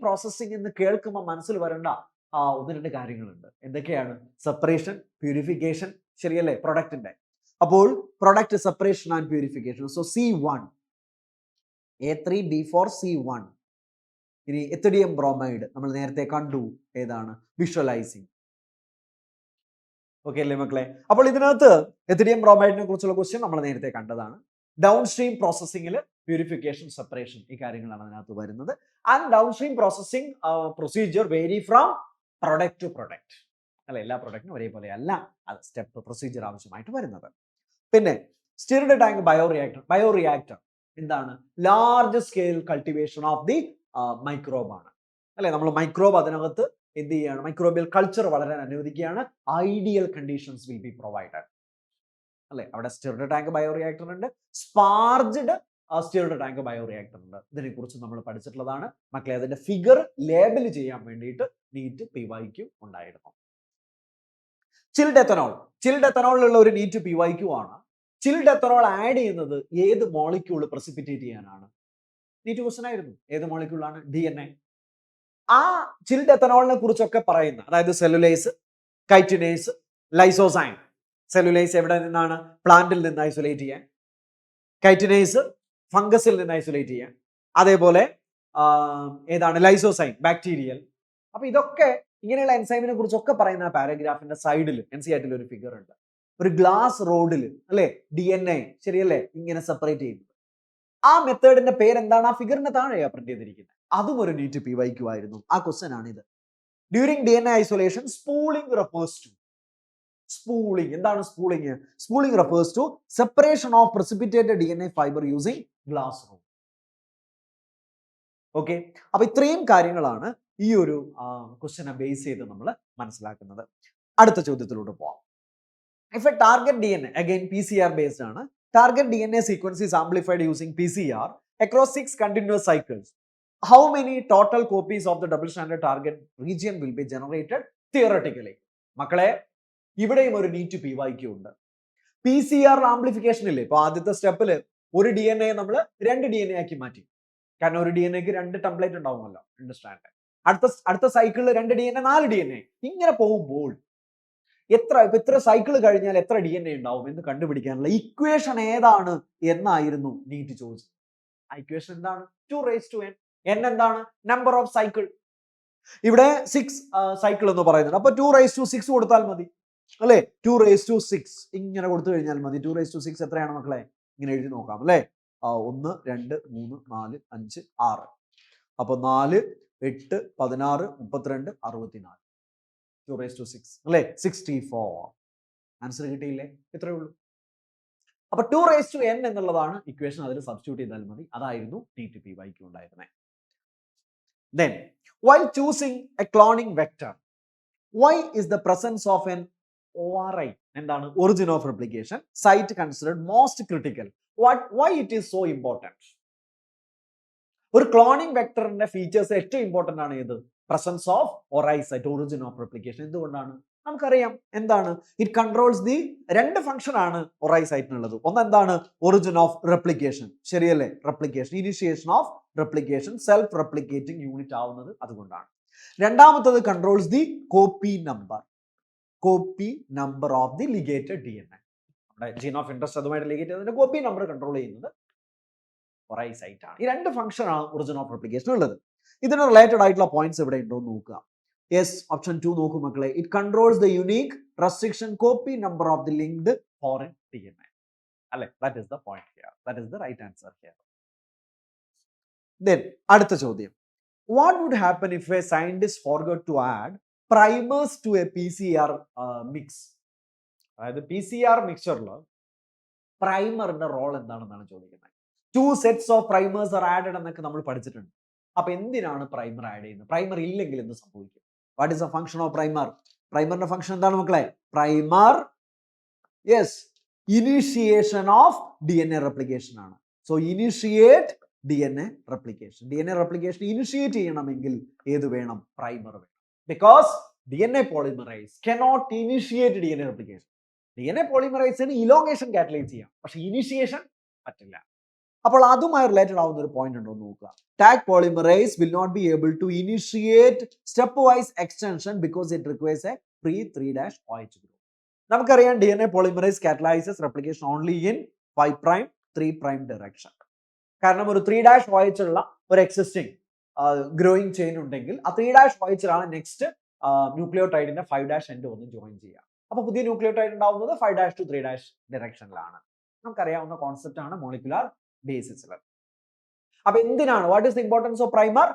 processing എന്ന് കേൾക്കുമ്പോൾ മനസ്സിൽ വരേണ്ട 1-2 കാര്യങ്ങളുണ്ട്. എന്തൊക്കെയാണ്? Separation, purification. ശരിയല്ലേ? പ്രൊഡക്റ്റിന്റെ. അപ്പോൾ product separation and purification. So C1. A3 B4 C1. ഇനി എത്തിഡിയം ബ്രോമൈഡ് നമ്മൾ നേരത്തെ കണ്ടു. ഏതാണ്? വിഷ്വലൈസിങ്. ഓക്കെ അല്ലേ മക്കളെ? അപ്പോൾ ഇതിനകത്ത് എത്തിഡിയം ബ്രോമൈഡിനെ കുറിച്ചുള്ള ക്വസ്റ്റ്യൻ നമ്മൾ നേരത്തെ കണ്ടതാണ്. ഡൗൺ സ്ട്രീം പ്രോസസ്സിംഗിൽ പ്യൂരിഫിക്കേഷൻ, സെപ്പറേഷൻ ഈ കാര്യങ്ങളാണ് അതിനകത്ത് വരുന്നത്. And downstream processing procedure vary from product to product അല്ലെ? എല്ലാ പ്രൊഡക്റ്റിനും ഒരേപോലെ അല്ല അത് സ്റ്റെപ്പ് പ്രൊസീജിയർ ആവശ്യമായിട്ട് വരുന്നത്. പിന്നെ സ്റ്റിർഡ് ടാങ്ക് ബയോറിയാക്ടർ എന്താണ്? Large scale cultivation of the microbe ആണ് അല്ലെ? നമ്മൾ മൈക്രോബ് അതിനകത്ത് എന്ത് ചെയ്യാണ്? മൈക്രോബിയൽ കൾച്ചർ വളരാൻ അനുവദിക്കുകയാണ്. Ideal conditions will be provided അല്ലെ? അവിടെ സ്റ്റിർഡ് ടാങ്ക് ബയോറിയാക്ടർ ഉണ്ട്, സ്പാർജ്ഡ് സ്റ്റിർഡ് ടാങ്ക് ബയോറിയാക്ടർ ഉണ്ട്. ഇതിനെ കുറിച്ച് നമ്മൾ പഠിച്ചിട്ടുള്ളതാണ് മക്കളെ. അതിന്റെ ഫിഗർ ലേബൽ ചെയ്യാൻ വേണ്ടിയിട്ട് നീറ്റ് PYQ ഉണ്ടായിരുന്നു. ചിൽഡ് എത്തനോളിലുള്ള ഒരു നീറ്റ് PYQ ആണ്. ചിൽഡ് എത്തനോൾ ആഡ് ചെയ്യുന്നത് ഏത് മോളിക്യൂൾ പ്രസിപ്പിറ്റേറ്റ് ചെയ്യാനാണ്? നീറ്റ് ക്വസ്റ്റൻ ആയിരുന്നു. ഏത് മോളിക്യൂളാണ്? DNA. ആ ചിൽഡ് എത്തനോളിനെ കുറിച്ചൊക്കെ പറയുന്ന, അതായത് സെല്ലുലേസ്, കൈറ്റിനേസ്, ലൈസോസൈം. സെല്ലുലേസ് എവിടെ നിന്നാണ്? പ്ലാന്റിൽ നിന്ന് ഐസൊലേറ്റ് ചെയ്യാൻ. കൈറ്റിനേസ് ഫംഗസിൽ നിന്ന് ഐസൊലേറ്റ് ചെയ്യാൻ. അതേപോലെ ഏതാണ്? Lysozyme bacterial. അപ്പൊ ഇതൊക്കെ ഇങ്ങനെയുള്ള എൻസൈമിനെ കുറിച്ചൊക്കെ പറയുന്ന പാരഗ്രാഫിന്റെ സൈഡിൽ NCERT-ൽ ഒരു ഫിഗർ ഉണ്ട്. ഒരു ഗ്ലാസ് റോഡിൽ അല്ലെ DNA ശരിയല്ലേ ഇങ്ങനെ സെപ്പറേറ്റ് ചെയ്യുന്നത്. ആ മെത്തേഡിന്റെ പേരെന്താണ്? ആ ഫിഗറിന്റെ താഴെയാ പ്രിന്റ് ചെയ്തിരിക്കുന്നത്. അതും ഒരു നീറ്റ് PYQ ആയിരുന്നു. ആ ക്വസ്റ്റ്യൻ ആണ് ഇത്. During DNA isolation spooling refers to. Spooling എന്താണ്? Spooling refers to separation of precipitated DNA fibre using glass rod. Okay, അപ്പൊ ഇത്രയും കാര്യങ്ങളാണ് ഈ ഒരു ക്വസ്റ്റ്യനെ ബേസ് ചെയ്ത് നമ്മൾ മനസ്സിലാക്കുന്നത്. അടുത്ത ചോദ്യത്തിലൂടെ പോവാം. If a target DNA, again PCR based ആണ്. Target DNA sequence is amplified using PCR across 6 continuous cycles. How many total copies of the double stranded target region will be generated theoretically? മക്കളെ, ഇവിടെയും ഒരു NEET PYQ ഉണ്ട്. PCR amplification ഇല്ലേ? ഇപ്പൊ ആദ്യത്തെ സ്റ്റെപ്പിൽ ഒരു DNA നമ്മൾ 2 DNA ആക്കി മാറ്റി. കാരണം ഒരു DNAക്ക് 2 ടെംപ്ലേറ്റ് ഉണ്ടാവുമല്ലോ, 2 സ്ട്രാൻഡ്. അടുത്ത സൈക്കിളിൽ 2 DNA 4 DNA ഇങ്ങനെ പോകുമ്പോൾ ഇത്ര സൈക്കിൾ കഴിഞ്ഞാൽ എത്ര DNA ഉണ്ടാവും എന്ന് കണ്ടുപിടിക്കാനുള്ള ഇക്വേഷൻ ഏതാണ് എന്നായിരുന്നു നീറ്റ് ചോദിച്ചത്. ഇക്വേഷൻ എന്താണ്? 2n. n എന്താണ്? Number of cycle. ഇവിടെ 6 സൈക്കിൾ എന്ന് പറയുന്നത്. അപ്പൊ 2 കൊടുത്താൽ മതി അല്ലെ? 2 ഇങ്ങനെ കൊടുത്തു കഴിഞ്ഞാൽ മതി. 2 എത്രയാണ് മക്കളെ? ഇങ്ങനെ എഴുതി നോക്കാം അല്ലെ? 1 2 3 4 5 6. അപ്പൊ 4 8 16 32 64. 2 അല്ലെ? 64. ആൻസർ കിട്ടിയില്ലേ? ഇത്രയേ ഉള്ളൂ. അപ്പൊ 2n എന്നുള്ളതാണ് ഇക്വേഷൻ. അതിൽ സബ്സ്റ്റിറ്റ്യൂട്ട് ചെയ്താൽ മതി. അതായിരുന്നു TTPYQ ഉണ്ടായിരുന്നത്. Then, while choosing a cloning vector, why is the presence of an ORI, എന്താണ്? Origin of replication, site considered most critical? Why it is so important? ഒരു ക്ലോണിംഗ് വെക്ടറിന്റെ ഫീച്ചേഴ്സ് ഏറ്റവും ഇമ്പോർട്ടന്റ് ആണ് ഏത്? Presence of ORI site, origin of replication. എന്തുകൊണ്ടാണ്? നമുക്കറിയാം എന്താണ്. It controls the 2 function ആണ് ORI സൈറ്റിനുള്ളത്. ഒന്ന് എന്താണ്? ഒറിജിൻ ഓഫ് റെപ്ലിക്കേഷൻ, ശരിയല്ലേ? Replication, initiation of replication, self replicating unit ആവുന്നത് അതുകൊണ്ടാണ്. രണ്ടാമത്തത് controls the copy number of the ligated DNA. നമ്മുടെ ജീൻ ഓഫ് ഇൻട്രസ്റ്റ് അതുമായിട്ട് ലിഗേറ്റ് ചെയ്തതിന്റെ കോപ്പി നമ്പർ കൺട്രോൾ ചെയ്യുന്നത് ORI സൈറ്റ് ആണ്. ഈ 2 ഫംഗ്ഷൻ ആണ് ഒറിജിൻ ഓഫ് റെപ്ലിക്കേഷൻ ഉള്ളത്. ഇതിന് റിലേറ്റഡ് ആയിട്ടുള്ള പോയിന്റ്സ് ഇവിടെ ഉണ്ടോ എന്ന് നോക്കുക. യെസ്, ഓപ്ഷൻ 2 നോക്കൂ മക്കളെ. It controls the unique restriction copy number of the linked foreign DNA. അല്ലെ? That is the point here. That is the right answer here. Then അടുത്ത ചോദ്യം. What would happen if a scientist forgot to add primers to a PCR mix? അതായത് PCR മിക്സ്ചറിൽ പ്രൈമറിന്റെ role എന്താണെന്നാണ് ചോദിക്കുന്നത്. 2 sets of primers are added എന്നൊക്കെ നമ്മൾ പഠിച്ചിട്ടുണ്ട്. അപ്പൊ എന്തിനാണ് പ്രൈമർ ആഡ് ചെയ്യുന്നത്? പ്രൈമർ ഇല്ലെങ്കിൽ എന്ത് സംഭവിക്കും? What is the function of primer? പ്രൈമറിന്റെ ഫംഗ്ഷൻ എന്താണ് മക്കളെ? Primer, yes, initiation of DNA replication ആണ്. So initiate DNA replication. DNA replication initiate ചെയ്യണമെങ്കിൽ ഏത് വേണം? പ്രൈമർ വേണം. Because DNA polymerase cannot initiate DNA replication. DNA പോളിമറൈസിന് ഇലോങ്ങേഷൻ കാറ്റലൈസ് ചെയ്യാം, പക്ഷെ ഇനിഷിയേഷൻ പറ്റില്ല. അപ്പോൾ അതുമായി റിലേറ്റഡ് ആവുന്ന ഒരു പോയിന്റ് ഉണ്ടോ എന്ന് നോക്കുക. Taq polymerase will not be able to initiate stepwise extension because it requires a pre 3' group. നമുക്കറിയാം DNA polymerase catalyses replication only in 5' 3' direction. കാരണം ഒരു 3' ഉള്ള ഒരു എക്സിസ്റ്റിംഗ് ഗ്രോയിങ് ചെയിൻ ഉണ്ടെങ്കിൽ ആ 3' നെക്സ്റ്റ് ന്യൂക്ലിയോടൈഡിന്റെ 5' എൻഡ് ഒന്ന് ജോയിൻ ചെയ്യുക. അപ്പൊ പുതിയ ന്യൂക്ലിയോടൈഡ് ഉണ്ടാവുന്നത് 5' to 3' ഡയറക്ഷനിലാണ്. നമുക്കറിയാവുന്ന കോൺസെപ്റ്റ് ആണ് മോളിക്കുലാർ ബേസിസിൽ. അപ്പൊ എന്തിനാണ്? What is the importance of primer?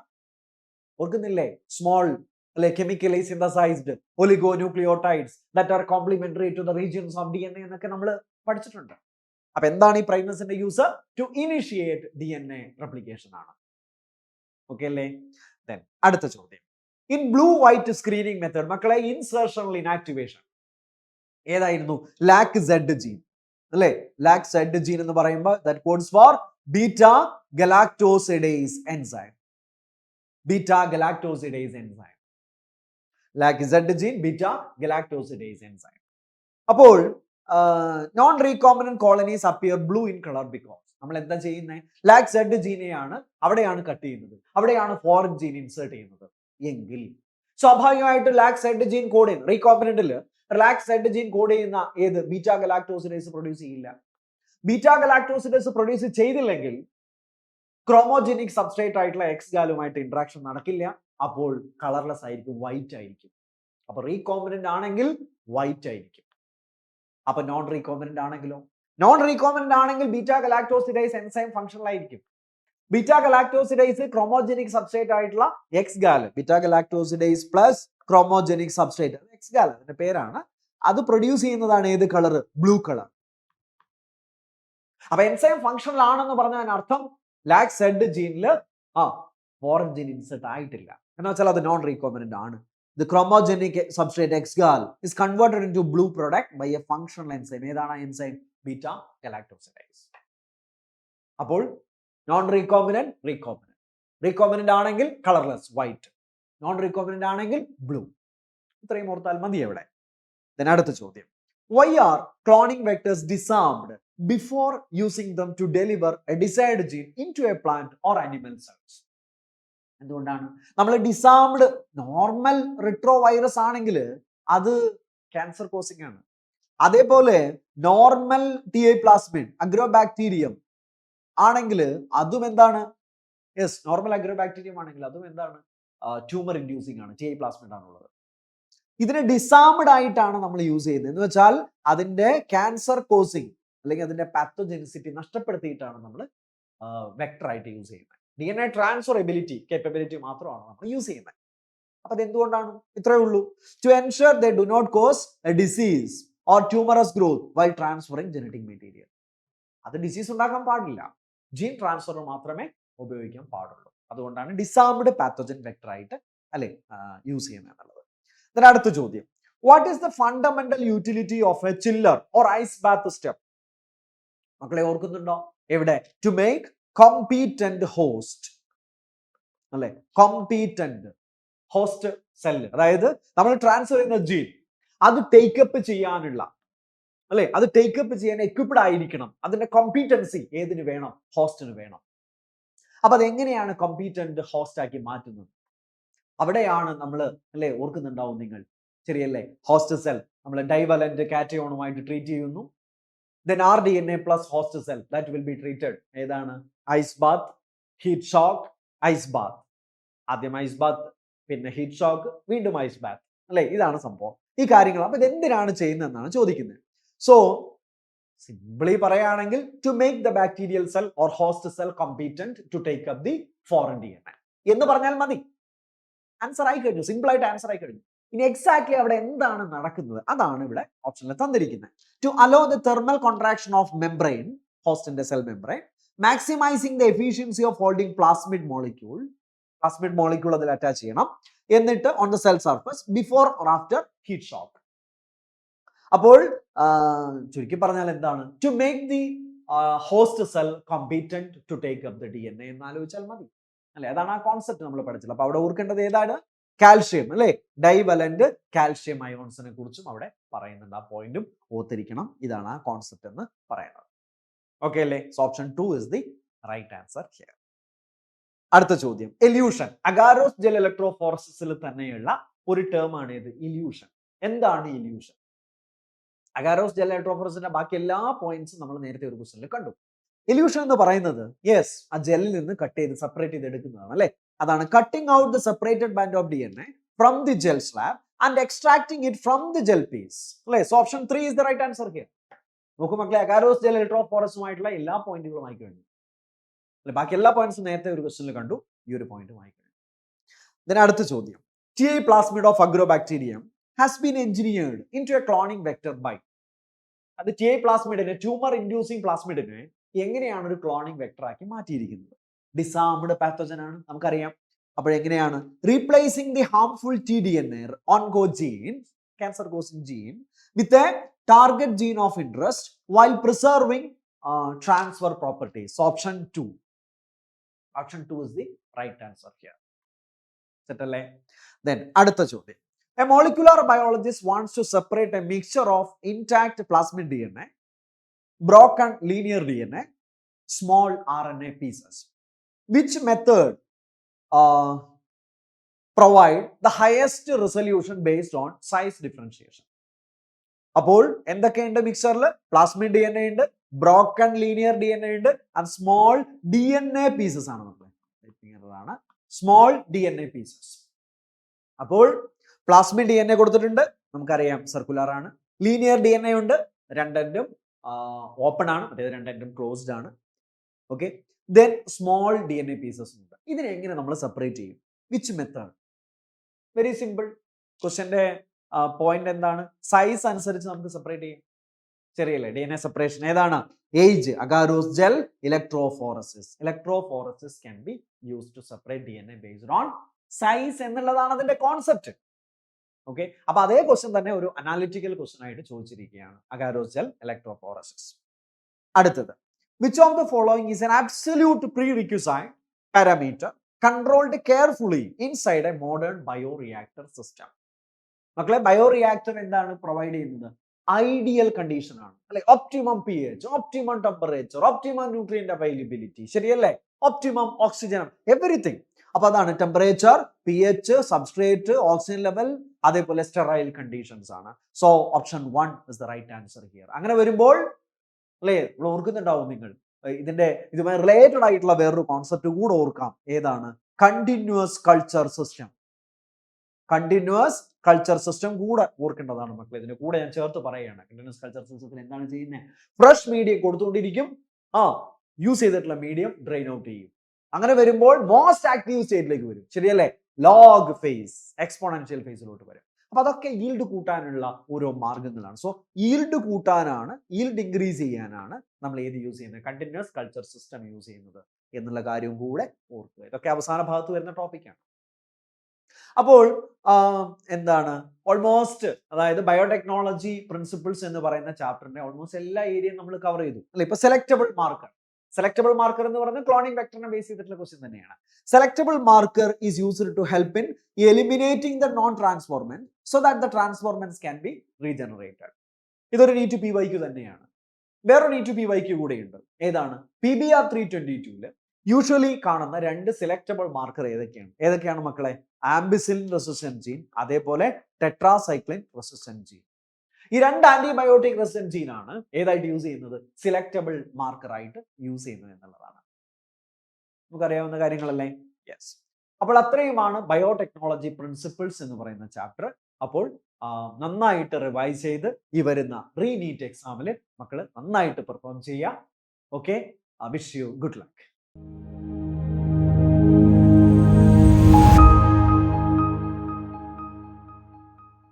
ഓർക്കുന്നില്ലേ? സ്മോൾ അല്ലെ chemically synthesized oligonucleotides that are complementary to the regions of DNA എന്നൊക്കെ നമ്മൾ പഠിച്ചിട്ടുണ്ട്. അപ്പൊ എന്താണ് ഈ പ്രൈമേഴ്സിന്റെ use? To initiate DNA replication ആണ്. ഓക്കെ അല്ലേ? ദെൻ അടുത്ത ചോദ്യം. In blue white screening method മക്കളെ ഇൻസർഷണൽ ഇനാക്ടിവേഷൻ ഏതായിരുന്നു? ലാക് സെഡ് ജീൻ അല്ലെ? ലാക് സെഡ് ജീൻ എന്ന് പറയുമ്പോൾ that codes for beta galactosidase enzyme. Beta galactosidase enzyme. Lac Z gene beta galactosidase enzyme. അപ്പോൾ non recombinant colonies appear blue in colour because നമ്മൾ എന്താ ചെയ്യുന്നത്? Lac Z ജീനെയാണ് അവിടെയാണ് cut ചെയ്യുന്നത്, അവിടെയാണ് ഫോറിൻ ജീൻ ഇൻസേർട്ട് ചെയ്യുന്നത് എങ്കിൽ സ്വാഭാവികമായിട്ട് ലാക് സെഡ് ജീൻ കോഡ് ചെയ്യുന്നു. റീകോംബിനന്റിൽ ലാക് സെഡ് ജീൻ കോഡ് ചെയ്യുന്ന ഏത്? ബീറ്റാ ഗലാക്ടോസിഡേസ് പ്രൊഡ്യൂസ് ചെയ്യില്ല. ബീറ്റാ ഗലാക്ടോസിഡേസ് പ്രൊഡ്യൂസ് ചെയ്തില്ലെങ്കിൽ ക്രോമോജനിക് സബ്സ്ട്രേറ്റ് ആയിട്ടുള്ള എക്സ് ഗാലുമായിട്ട് ഇന്ററാക്ഷൻ നടക്കില്ല. അപ്പോൾ കളർലെസ് ആയിരിക്കും, വൈറ്റ് ആയിരിക്കും. അപ്പൊ റീകോംബിനന്റ് ആണെങ്കിൽ വൈറ്റ് ആയിരിക്കും. അപ്പൊ നോൺ റീകോംബിനന്റ് ആണെങ്കിലോ? നോൺ റീകോംബിനന്റ് ആണെങ്കിൽ ബീറ്റാ ഗലാക്ടോസിഡേസ് എൻസൈം ഫംഗ്ഷണൽ ആയിരിക്കും. ബീറ്റാ ഗലാക്ടോസിഡേസ് ക്രോമോജനിക് സബ്സ്ട്രേറ്റ് ആയിട്ടുള്ള X gal, beta galactosidase plus chromogenic substrate, X gal അതിന്റെ പേരാണ്. അത് പ്രൊഡ്യൂസ് ചെയ്യുന്നതാണ് ഏത് കളർ? Blue colour. അപ്പൊ എൻസൈം ഫംഗ്ഷണൽ ആണെന്ന് പറഞ്ഞതിന് അർത്ഥം ലാക് സെഡ് ജീനില് ഫോറിൻ ജീൻ ഇൻസെർട്ട് ആയിട്ടില്ല എന്ന് വെച്ചാൽ അത് നോൺ റീകോംബിനന്റ് ആണ്. The chromogenic substrate X-gal is converted into blue product by a functional enzyme. ഏതാണ് enzyme? Beta galactosidase. അപ്പോൾ നോൺ റീകോംബിനന്റ് റീകോംബിനന്റ്. റീകോംബിനന്റ് ആണെങ്കിൽ കളർലെസ് വൈറ്റ്, നോൺ റീകോംബിനന്റ് ആണെങ്കിൽ ബ്ലൂ. ഇത്രയും ഓർത്താൽ മതി അവിടെ. അടുത്ത ചോദ്യം. Why are cloning vectors disarmed before using them to deliver a desired gene into a plant or animal cells? എന്തുകൊണ്ടാണ്? നമ്മൾ ഡിസാംഡ് നോർമൽ റിട്രോ വൈറസ് ആണെങ്കിൽ അത് ക്യാൻസർ കോസിംഗ് ആണ്. അതേപോലെ normal T I plasmid Agrobacterium ആണെങ്കിൽ അതും എന്താണ്? യെസ്, നോർമൽ അഗ്രോബാക്ടീരിയം ആണെങ്കിൽ അതും എന്താണ്? ട്യൂമർ ഇൻഡ്യൂസിംഗ് ആണ്. ടി ഐ പ്ലാസ്മിഡ് ആണുള്ളത്. ഇതിനെ ഡിസാംഡ് ആയിട്ടാണ് നമ്മൾ യൂസ് ചെയ്യുന്നത്. എന്ന് വെച്ചാൽ അതിന്റെ ക്യാൻസർ കോസിംഗ് അല്ലെങ്കിൽ അതിന്റെ പാത്തോജെനിസിറ്റി നഷ്ടപ്പെടുത്തിയിട്ടാണ് നമ്മൾ വെക്ടർ ആയിട്ട് യൂസ് ചെയ്യുന്നത്. DNA ട്രാൻസ്ഫറബിലിറ്റി കേപ്പബിലിറ്റി മാത്രമാണ് നമ്മൾ യൂസ് ചെയ്യുന്നത്. അപ്പൊ അതെന്തുകൊണ്ടാണ്? ഇത്രയേ ഉള്ളൂ. To ensure they do not cause a disease or tumorous growth while transferring genetic material. അത് ഡിസീസ് ഉണ്ടാക്കാൻ പാടില്ല, ജീൻ ട്രാൻസ്ഫർ മാത്രമേ ഉപയോഗിക്കാൻ പാടുള്ളൂ. അതുകൊണ്ടാണ് ഡിസാംഡ് പാത്തോജൻ വെക്ടർ ആയിട്ട് അല്ലെ യൂസ് ചെയ്യുന്നത് എന്നുള്ളത്. അടുത്ത ചോദ്യം, what is the fundamental utility of a chiller or ice bath step? മക്കളെ ഓർക്കുന്നുണ്ടോ? എവിടെ? ടു മേക്ക് കോമ്പീറ്റന്റ് ഹോസ്റ്റ് അല്ലെ, കോമ്പീറ്റന്റ് ഹോസ്റ്റ് സെല്ല്. അതായത് നമ്മൾ ട്രാൻസ്ഫർ ചെയ്യുന്ന ജീൻ അത് ടേക്കപ്പ് ചെയ്യാനുള്ള അല്ലെ, അത് ടേക്കപ്പ് ചെയ്യാൻ എക്വിപ്ഡ് ആയിരിക്കണം. അതിന്റെ കോമ്പീറ്റൻസി ഏതിന് വേണം? ഹോസ്റ്റിന് വേണം. അപ്പൊ അതെങ്ങനെയാണ് കോമ്പീറ്റന്റ് ഹോസ്റ്റ് ആക്കി മാറ്റുന്നത്? അവിടെയാണ് നമ്മൾ അല്ലെ, ഓർക്കുന്നുണ്ടാവും നിങ്ങൾ, ശരിയല്ലേ? ഹോസ്റ്റ് സെൽ നമ്മൾ ഡൈവലന്റ് കാറ്റയോണുമായിട്ട് ട്രീറ്റ് ചെയ്യുന്നു. then rDNA plus host cell that will be treated. ഏതാണ്? Ice bath, heat shock, ice bath. ആദ്യം ഐസ് ബാത്ത്, പിന്നെ ഹീറ്റ് ഷോക്ക്, വീണ്ടും ഐസ് ബാത്ത് അല്ലെ, ഇതാണ് സംഭവം. ഈ കാര്യങ്ങൾ അപ്പൊ ഇത് എന്തിനാണ് ചെയ്യുന്നതെന്നാണ് ചോദിക്കുന്നത്. സോ സിംപ്ലി പറയുകയാണെങ്കിൽ to make the bacterial cell or host cell competent to take up the foreign DNA എന്ന് പറഞ്ഞാൽ മതി. ആൻസർ ആയി കഴിഞ്ഞു, സിമ്പിൾ ആയിട്ട് ആൻസർ ആയി കഴിഞ്ഞു. ഇനി എക്സാക്ട്ലി അവിടെ എന്താണ് നടക്കുന്നത് അതാണ് ഇവിടെ ഓപ്ഷനിൽ തന്നിരിക്കുന്നത്. To allow the thermal contraction of membrane, ഹോസ്റ്റിന്റെ cell membrane, maximizing the efficiency of holding plasmid molecule അതിൽ അറ്റാച്ച് ചെയ്യണം. എന്നിട്ട് on the cell surface before or after heat shock. അപ്പോൾ ചുരുക്കി പറഞ്ഞാൽ എന്താണ്? To make the host cell competent to take up the DNA എന്ന് ആലോചിച്ചാൽ മതി അല്ലെ. അതാണ് ആ കോൺസെപ്റ്റ് നമ്മൾ പഠിച്ചത്. അപ്പൊ അവിടെ ഓർക്കേണ്ടത് ഏതാണ്? കാൽഷ്യം അല്ലെ, ഡൈവലന്റ് കാൽഷ്യം അയോൺസിനെ കുറിച്ചും അവിടെ പറയുന്നുണ്ട്. ആ പോയിന്റും ഓർത്തിരിക്കണം. ഇതാണ് ആ കോൺസെപ്റ്റ് എന്ന് പറയുന്നത്. ഓക്കെ അല്ലേ? Option 2 is the right answer here. അടുത്ത ചോദ്യം, എല്യൂഷൻ. അഗാരോസ് ജെൽ ഇലക്ട്രോഫോറസിസിൽ തന്നെയുള്ള ഒരു ടേം ആണ് ഇത്, ഇല്യൂഷൻ. എന്താണ് ഇല്യൂഷൻ? അഗാരോസ് ജെൽ ഇലക്ട്രോഫോറസിന്റെ ബാക്കി എല്ലാ പോയിന്റ്സും നമ്മൾ നേരത്തെ ഒരു ക്വസ്റ്റനിൽ കണ്ടു. ഇല്യൂഷൻ എന്ന് പറയുന്നത് യെസ് ആ ജെല്ലിൽ നിന്ന് കട്ട് ചെയ്ത് സെപ്പറേറ്റ് ചെയ്ത് എടുക്കുന്നതാണ് അല്ലെ. അതാണ് cutting out the separated band of DNA from the gel slab and extracting it from the gel piece അല്ലെ. So option 3 is the right answer here. നോക്കൂ മക്കളെ, അഗാരോസ് ജെൽ ഇലക്ട്രോഫോറസുമായിട്ടുള്ള എല്ലാ പോയിന്റുകളും ആയി കഴിഞ്ഞു അല്ലെ. ബാക്കി എല്ലാ പോയിന്റ്സും നേരത്തെ ഒരു ക്വസ്റ്റനിൽ കണ്ടു, ഈ ഒരു പോയിന്റും ആയി കഴിഞ്ഞു. അടുത്ത ചോദ്യം, T plasmid of Agrobacterium has been engineered into a cloning vector by. അത് ടി പ്ലാസ്മിഡിനെ, ട്യൂമർ ഇൻഡ്യൂസിംഗ് പ്ലാസ്മിഡിനെ എങ്ങനെയാണ് ഒരു ക്ലോണിംഗ് വെക്ടർ ആക്കി മാറ്റിയിരിക്കുന്നത്? ഡിസാംഡ് പാത്തോജൻ ആണ് നമുക്കറിയാം. അപ്പോൾ എങ്ങനെയാണ്? Replacing the harmful tDNA oncogene, cancer causing gene, with a target gene of interest while preserving transfer properties. Option 2 is the right answer here. Set അല്ലേ? Then അടുത്ത ചോദ്യം, a molecular biologist wants to separate a mixture of intact plasmid DNA, broken linear DNA, small RNA pieces. Which method provide the highest resolution based on size differentiation? അപ്പോൾ എന്തൊക്കെയുണ്ട് മിക്സറിൽ? Plasmid DNA ഉണ്ട്, broken linear DNA ഉണ്ട്, and small DNA pieces ആണ് നമ്മൾ small DNA pieces. അപ്പോൾ plasmid DNA കൊടുത്തിട്ടുണ്ട്, നമുക്കറിയാം circular ആണ്. ലീനിയർ DNA ഉണ്ട്, രണ്ടെൻഡും ഓപ്പൺ ആണ്, മറ്റേത് രണ്ടെൻഡും ക്ലോസ്ഡ് ആണ്. Okay, then small DNA pieces ഉണ്ട്. ഇതിനെ എങ്ങനെ നമ്മൾ സെപ്പറേറ്റ് ചെയ്യും? Which method? Very simple. ക്വസ്റ്റ്യന്റെ പോയിന്റ് എന്താണ്? സൈസ് അനുസരിച്ച് നമുക്ക് സെപ്പറേറ്റ് ചെയ്യും. ശരിയല്ലേ? DNA സെപ്പറേഷൻ ഏതാണ്? Age, agarose gel electrophoresis. Electrophoresis can be used to separate DNA based on size എന്നുള്ളതാണ് അതിന്റെ കോൺസെപ്റ്റ്. ഓക്കെ, അപ്പൊ അതേ ക്വസ്റ്റ്യൻ തന്നെ ഒരു അനാലിറ്റിക്കൽ ക്വസ്റ്റ്യൻ ആയിട്ട് ചോദിച്ചിരിക്കുകയാണ്, അഗാരോസ് ജെൽ ഇലക്ട്രോഫോറസിസ്. അടുത്തത്, which of the following is an absolute prerequisite parameter controlled carefully inside a modern bioreactor system? മക്കളെ, bioreactor എന്താണ് പ്രൊവൈഡ് ചെയ്യുന്നത്? ഐഡിയൽ കണ്ടീഷൻ ആണ് അല്ലെ. Optimum pH, optimum temperature, optimum nutrient availability, ശരിയല്ലേ? Optimum oxygen, everything. അപ്പൊ അതാണ് temperature, pH, substrate, oxygen level, അതേപോലെ sterile conditions ആണ്. So option 1 is the right answer here. അങ്ങനെ വരുമ്പോൾ അല്ലേ, നമ്മൾ ഓർക്കുന്നുണ്ടാവും നിങ്ങൾ ഇതുമായി റിലേറ്റഡ് ആയിട്ടുള്ള വേറൊരു കോൺസെപ്റ്റ് കൂടെ ഓർക്കാം. ഏതാണ്? Continuous culture system. Continuous culture system കൂടെ ഓർക്കേണ്ടതാണ് മക്കളെ. ഇതിന്റെ കൂടെ ഞാൻ ചേർത്ത് പറയുകയാണ്. കണ്ടിന്യൂസ് കൾച്ചർ സിസ്റ്റത്തിൽ എന്താണ് ചെയ്യുന്നത്? ഫ്രഷ് മീഡിയം കൊടുത്തുകൊണ്ടിരിക്കും, യൂസ് ചെയ്തിട്ടുള്ള മീഡിയം ഡ്രെയിൻ ഔട്ട് ചെയ്യും. അങ്ങനെ വരുമ്പോൾ മോസ്റ്റ് ആക്റ്റീവ് സ്റ്റേറ്റിലേക്ക് വരും. ശരിയല്ലേ? ലോഗ് ഫേസ്, എക്സ്പോണൻഷ്യൽ ഫേസിലോട്ട് വരും. അപ്പൊ അതൊക്കെ ഈൽഡ് കൂട്ടാനുള്ള ഓരോ മാർഗങ്ങളാണ്. സോ ഈൽഡ് കൂട്ടാനാണ്, ഈൽഡ് ഇൻക്രീസ് ചെയ്യാനാണ് നമ്മൾ ഏത് യൂസ് ചെയ്യുന്നത്? കണ്ടിന്യൂസ് കൾച്ചർ സിസ്റ്റം യൂസ് ചെയ്യുന്നത് എന്നുള്ള കാര്യവും കൂടെ ഓർക്കുക. ഇതൊക്കെ അവസാന ഭാഗത്ത് വരുന്ന ടോപ്പിക്കാണ്. അപ്പോൾ എന്താണ് ഓൾമോസ്റ്റ്, അതായത് ബയോടെക്നോളജി പ്രിൻസിപ്പിൾസ് എന്ന് പറയുന്ന ചാപ്റ്ററിന്റെ ഓൾമോസ്റ്റ് എല്ലാ ഏരിയയും നമ്മൾ കവർ ചെയ്തു അല്ലെ. ഇപ്പൊ സെലക്ടബിൾ മാർക്കർ എന്ന് പറയുന്നത് ക്ലോണിംഗ് വെക്ടറിനെ ബേസ് ചെയ്തിട്ടുള്ള ക്വസ്റ്റ്യൻ തന്നെയാണ്. Selectable marker is used to help in eliminating the non transformants so that the transformants can be regenerated. ഇതൊരു നീറ്റ് PYQ തന്നെയാണ്. വേറൊരു നീറ്റ് PYQ കൂടെയുണ്ട്. ഏതാണ്? PBR 322 യൂഷ്വലി കാണുന്ന 2 സെലക്ടബിൾ മാർക്കർ ഏതൊക്കെയാണ് മക്കളെ? ആംബിസിലിൻ റെസിസ്റ്റന്റ് ജീൻ, അതേപോലെ ടെട്രാസൈക്ലിൻ റെസിസ്റ്റന്റ് ജീൻ. ഈ 2 ആന്റിബയോട്ടിക് റെസിസ്റ്റന്റ് ജീൻ ആണ് ഏതായിട്ട് യൂസ് ചെയ്യുന്നത്? സെലക്ടബിൾ മാർക്കർ ആയിട്ട് യൂസ് ചെയ്യുന്നത് എന്നുള്ളതാണ്. നമുക്കറിയാവുന്ന കാര്യങ്ങളല്ലേ? യെസ്. അപ്പോൾ അത്രയുമാണ് ബയോടെക്നോളജി പ്രിൻസിപ്പിൾസ് എന്ന് പറയുന്ന ചാപ്റ്റർ. അപ്പോൾ നന്നായിട്ട് റിവൈസ് ചെയ്ത് ഈ വരുന്ന നീറ്റ് എക്സാമിൽ മക്കള് നന്നായിട്ട് പെർഫോം ചെയ്യുക. Okay, wish you good luck.